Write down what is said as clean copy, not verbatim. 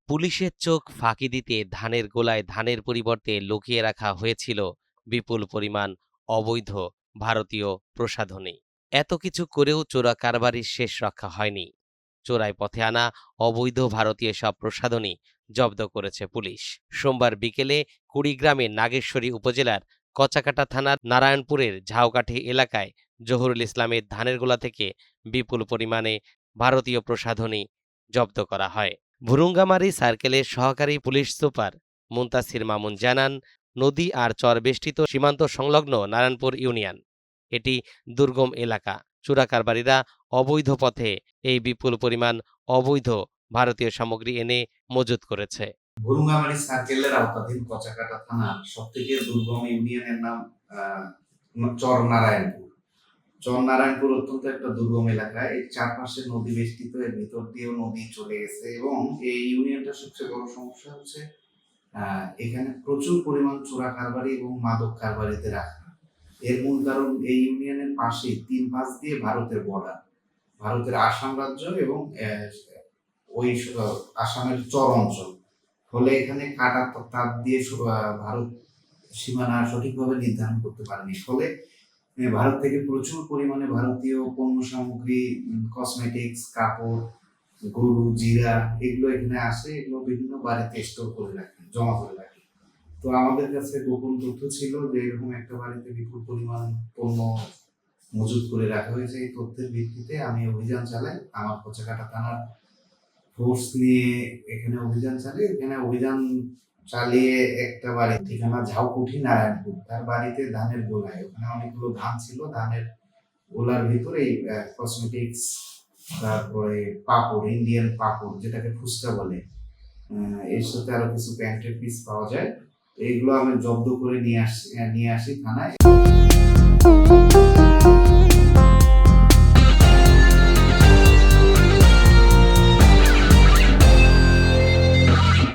পুলিশের চোখ ফাঁকি দিতে ধানের গোলায় ধানের পরিবর্তে লুকিয়ে রাখা হয়েছিল বিপুল পরিমাণ অবৈধ ভারতীয় প্রসাধনী। এত কিছু করেও চোরা কারবারির শেষ রক্ষা হয়নি। চোরাই পথে আনা অবৈধ ভারতীয় সব প্রসাধনী জব্দ করেছে পুলিশ। সোমবার বিকেলে কুড়িগ্রামের নাগেশ্বরী উপজেলার কচাকাটা থানার নারায়ণপুরের ঝাউকাঠি এলাকায় জহুরুল ইসলামের ধানের গোলা থেকে বিপুল পরিমাণে ভারতীয় প্রসাধনী জব্দ করা হয়। ভুরুঙ্গামারী সার্কেলের সহকারী পুলিশ সুপার মুনতাসির মামুন জানান, নদী আর চর বেষ্টিত সীমান্ত সংলগ্ন নারায়ণপুর ইউনিয়ন এটি দুর্গম এলাকা। চোরা কারবারিরা অবৈধ পথে এই বিপুল পরিমাণ অবৈধ ভারতীয় সামগ্রী এনে মজুত করেছে। ভুরুঙ্গামারী সার্কেলের আওতাধীন কচাকাটা থানার সবথেকে দুর্গম ইউনিয়নের নাম চর নারায়ণপুর। চর নারায়ণপুর অত্যন্ত একটা দুর্গম এলাকা। এর চারপাশে নদী বেষ্টিত, এর ভিতর দিয়েও নদী চলে গেছে এবং এই ইউনিয়নটার সবচেয়ে বড় সমস্যা হচ্ছে এখানে প্রচুর পরিমাণ চোরা কারবারি এবং মাদক কারবারিতে রাখা। এর মূল কারণ এই ইউনিয়নের পাশে 3 পাশ দিয়ে ভারতের বর্ডার, ভারতের আসাম রাজ্য এবং ওই আসামের চর অঞ্চল। ফলে এখানে কাটা তার দিয়ে ভারত সীমানা সঠিকভাবে নির্ধারণ করতে পারেনি। ফলে ভারত থেকে প্রচুর পরিমাণে ভারতীয় পণ্য সামগ্রী, কসমেটিক্স, কাপড়, গরু, জিরা এগুলো এখানে আসে। এগুলো বিভিন্ন বাড়িতে স্টোর করে রাখে, জমা করে রাখে। তো আমাদের কাছে গোপন তথ্য ছিল যে এরকম একটা বাড়িতে বিপুল পরিমাণ পণ্য মজুত করে রাখা হয়েছে। এই তথ্যের ভিত্তিতে আমি অভিযান চালাই। আমার কচাকাটা থানার ফোর্স নিয়ে এখানে অভিযান চালাই। এখানে অভিযান চালিয়ে একটা বাড়ি, ঠিকানা ঝাউকুঠি নারায়ণপুর, তার বাড়িতে ধানের গোলায়, ওখানে অনেকগুলো ধান ছিল। ধানের গোলার ভিতরে কসমেটিক্স, তারপরে পাপড়, ইন্ডিয়ান পাপড় যেটাকে ফুচকা বলে, এর সাথে আরো কিছু প্যান্টের পিস পাওয়া যায়। এইগুলো আমি জব্দ করে নিয়ে আসি থানায়।